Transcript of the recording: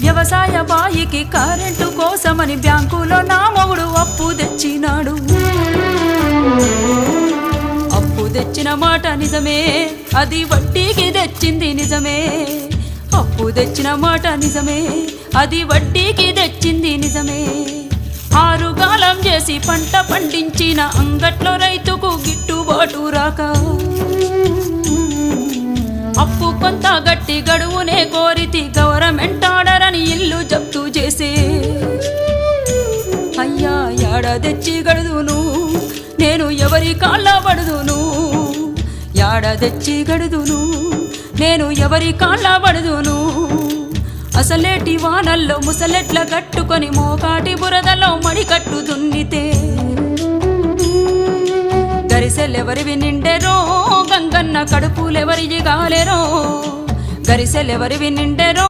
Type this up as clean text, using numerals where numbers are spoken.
వ్యవసాయ బాయికి కరెంటు కోసమని బ్యాంకులో నా మొగుడు అప్పు తెచ్చినాడు. అప్పు తెచ్చిన మాట నిజమే, అది వడ్డీకి తెచ్చింది నిజమే. అప్పు తెచ్చిన మాట నిజమే, అది వడ్డీకి తెచ్చింది నిజమే. ఆరుగాలం చేసి పంట పండించిన అంగట్లో రైతుకు గిట్టుబాటు రాక అప్పు కొంత గట్టి గడువునే కోరితి గవర్నమెంట్ ఆర్డర్ అని ఇల్లు జప్తు చేసే. అయ్యా యాడ తెచ్చి గడుదును నేను ఎవరి కాళ్ళ పడుదును, యాడ తెచ్చి గడుదును నేను ఎవరి కాళ్ళ పడుదును. అసలేటి వానల్లో ముసలెట్ల కట్టుకొని మోకాటి బురదలో మడికట్టు దున్నితే గరిసెలెవరివి నిండెరో గంగన్న కడుపులెవరివి గాలెరో, గరిసెలెవరివి నిండెరో.